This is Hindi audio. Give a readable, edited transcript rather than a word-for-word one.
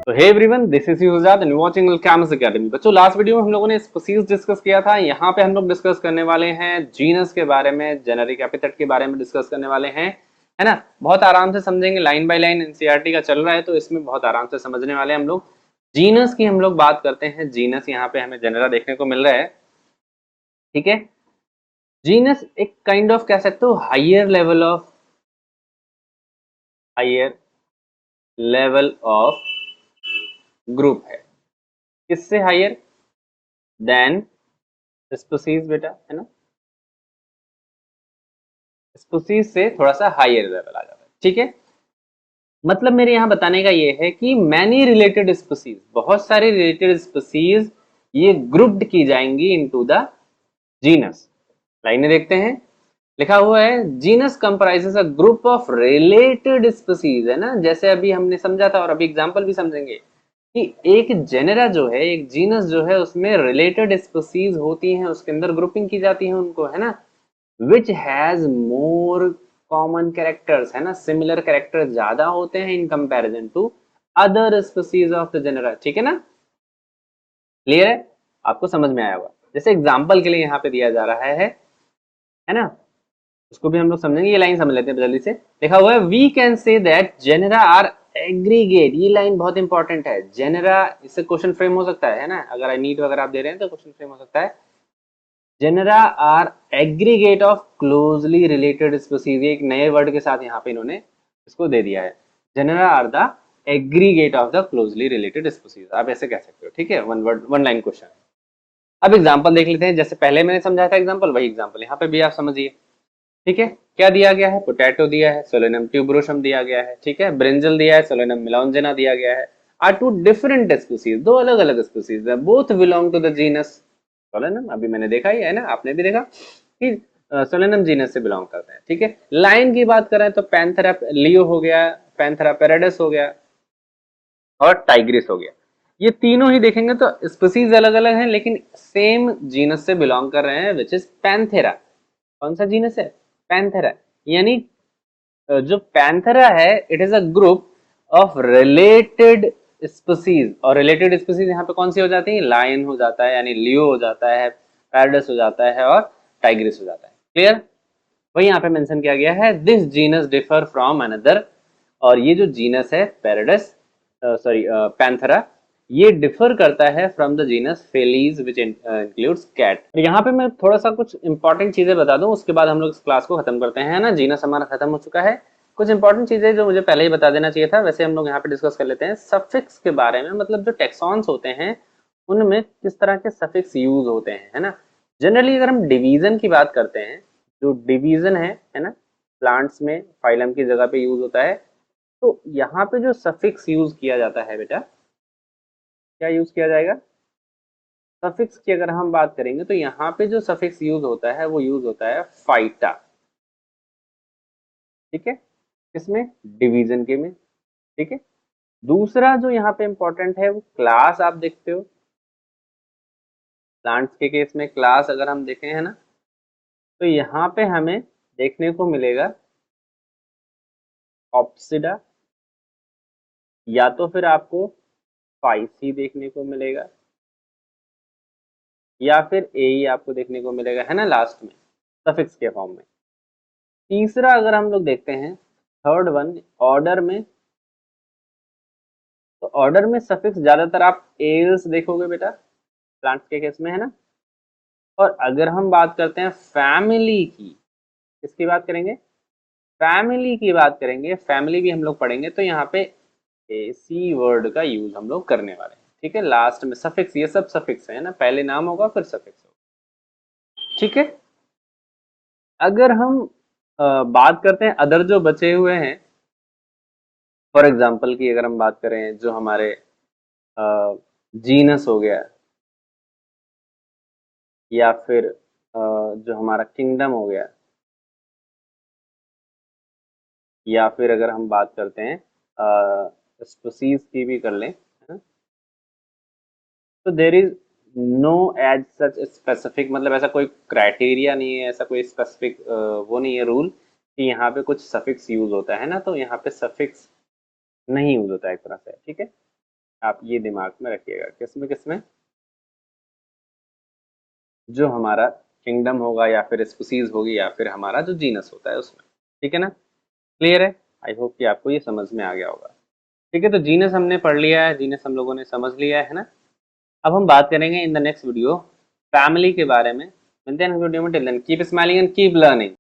तो हे एवरीवन, दिस इज युजाद एंड वाचिंग कैम्स एकेडमी। बच्चों, लास्ट वीडियो में हम लोगों ने स्पीसीज डिस्कस किया था। यहाँ पे हम लोग डिस्कस करने वाले हैं जीनस के बारे में, जेनेरिक एपिथेट के बारे में डिस्कस करने वाले हैं, है ना। बहुत आराम से समझेंगे, लाइन बाय लाइन। एनसीईआरटी का चल रहा है तो इसमें बहुत आराम से समझने वाले हैं हम लोग। जीनस की हम लोग बात करते हैं। जीनस यहाँ पे हमें जेनेरा देखने को मिल रहा है, ठीक है। जीनस एक काइंड ऑफ कह सकते हो हायर लेवल ऑफ ग्रुप है। किससे हायर? देन स्पीसीज, बेटा, है ना। स्पीसीज से थोड़ा सा हायर लेवल आ जाता है, ठीक है। मतलब मेरे यहाँ बताने का ये है कि मैनी रिलेटेड स्पीसीज, बहुत सारी रिलेटेड स्पीसीज ये ग्रुप्ड की जाएंगी इनटू द जीनस। लाइनें देखते हैं, लिखा हुआ है genus comprises a group of related species, है ना। जैसे अभी हमने समझा था और अभी एग्जांपल भी समझेंगे कि एक जेनेरा जो है, एक जीनस जो है, उसमें रिलेटेड स्पीसीज होती हैं, उसके अंदर ग्रुपिंग की जाती है उनको, है ना। Which has more common characters, है ना, सिमिलर कैरेक्टर ज्यादा होते हैं in comparison to other species of the genera, ठीक है ना। क्लियर है? आपको समझ में आया होगा। जैसे एग्जांपल के लिए यहाँ पे दिया जा रहा है ना। उसको भी हम लोग समझेंगे। ये लाइन समझ लेते हैं जल्दी से। लिखा हुआ है we can say that genera are aggregate. ये लाइन बहुत इंपॉर्टेंट है। जेनेरा, इससे क्वेश्चन फ्रेम हो सकता है ना। अगर नीट वगैरह आप दे रहे हैं तो क्वेश्चन फ्रेम हो सकता है। Genera are aggregate of closely related species. एक नए वर्ड के साथ यहाँ पे इन्होंने इसको दे दिया है। Genera are the aggregate of the closely related species, आप ऐसे कह सकते हो, ठीक है। One word one line question. अब एग्जांपल देख लेते हैं। जैसे पहले मैंने समझाया था एग्जांपल, वही एग्जांपल यहाँ पे भी आप समझिए, ठीक है। क्या दिया गया है? पोटैटो दिया है, सोलेनम ट्यूबरोसम दिया गया है, ठीक है। ब्रिंजल दिया है, सोलेनम मेलानजेना दिया गया है। आर टू डिफरेंट स्पीसीज, दो अलग अलग स्पीसीज है। Both belong to the genus Solanum. अभी मैंने देखा ही है ना, आपने भी देखा कि सोलेनम जीनस से बिलोंग करते हैं, ठीक है। लाइन की बात करें तो पैंथेरा लियो हो गया, पैंथेरा पेरेडस हो गया और टाइग्रिस हो गया। ये तीनों ही देखेंगे तो स्पीसीज अलग अलग हैं लेकिन सेम जीनस से बिलोंग कर रहे हैं, विच इज पैंथेरा। कौन सा जीनस है? पैंथेरा। यानी जो पैंथेरा है, it is a group of related species. और रिलेटेड स्पीसीज यहाँ पे कौन सी हो जाती है? लायन हो जाता है, यानी लियो हो जाता है, पैरडस हो जाता है और टाइग्रिस हो जाता है। क्लियर? वही यहाँ पे मेंशन किया गया है, this genus differ from another. और ये जो जीनस है पैरडस, सॉरी पैंथेरा, ये डिफर करता है from the genus Felis which includes cat. यहाँ पे मैं थोड़ा सा कुछ इंपॉर्टेंट चीजें बता दूं, उसके बाद हम लोग इस क्लास को खत्म करते हैं, है ना। जीनस हमारा खत्म हो चुका है। कुछ इंपॉर्टेंट चीजें जो मुझे पहले ही बता देना चाहिए था, वैसे हम लोग यहाँ पे डिस्कस कर लेते हैं सफिक्स के बारे में। मतलब जो टेक्सॉन्स होते हैं उनमें किस तरह के सफिक्स यूज होते हैं, है ना। जनरली अगर हम डिवीजन की बात करते हैं, जो डिवीजन है ना, प्लांट्स में फाइलम की जगह पे यूज होता है। तो यहाँ पे जो सफिक्स यूज किया जाता है बेटा, क्या यूज किया जाएगा? सफिक्स की अगर हम बात करेंगे तो यहाँ पे जो सफिक्स यूज होता है वो यूज होता है फाइटा, ठीक है। किसमें? डिवीजन के में, ठीक है। दूसरा जो यहाँ पे इंपॉर्टेंट है वो क्लास, आप देखते हो प्लांट्स के केस में क्लास अगर हम देखें, है ना, तो यहाँ पे हमें देखने को मिलेगा ऑप्सिडा, या तो फिर आपको फाइसी देखने को मिलेगा, या फिर ए आपको देखने को मिलेगा, है ना, लास्ट में सफिक्स के फॉर्म में। तीसरा अगर हम लोग देखते हैं, थर्ड वन, ऑर्डर में, तो ऑर्डर में सफिक्स ज्यादातर आप एल्स देखोगे बेटा, प्लांट्स के केस में, है ना। और अगर हम बात करते हैं फैमिली की, किसकी बात करेंगे? फैमिली की बात करेंगे, फैमिली भी हम लोग पढ़ेंगे, तो यहाँ पे सी वर्ड का यूज हम लोग करने वाले हैं, ठीक है। लास्ट में सफिक्स, ये सब सफिक्स है ना, पहले नाम होगा फिर सफिक्स होगा, ठीक है। अगर हम बात करते हैं अदर जो बचे हुए हैं, फॉर एग्जाम्पल की अगर हम बात करें, जो हमारे जीनस हो गया, या फिर जो हमारा किंगडम हो गया, या फिर अगर हम बात करते हैं स्पीसीज की भी कर लें, है ना, तो there is no as such specific, मतलब ऐसा कोई क्राइटेरिया नहीं है, ऐसा कोई स्पेसिफिक वो नहीं है रूल कि यहाँ पे कुछ सफिक्स यूज होता है ना, तो यहाँ पे सफिक्स नहीं यूज होता है एक तरह से, ठीक है। आप ये दिमाग में रखिएगा। किसमें किसमें? जो हमारा किंगडम होगा या फिर स्पीसीज होगी या फिर हमारा जो जीनस होता है उसमें। ठीक है ना? क्लियर है? आई होप कि आपको ये समझ में आ गया होगा। ठीक है, तो जीनस हमने पढ़ लिया है, जीनस हम लोगों ने समझ लिया है ना। अब हम बात करेंगे in the next video family के बारे में। मिलते हैं नेक्स्ट वीडियो में। Till then keep smiling and keep learning.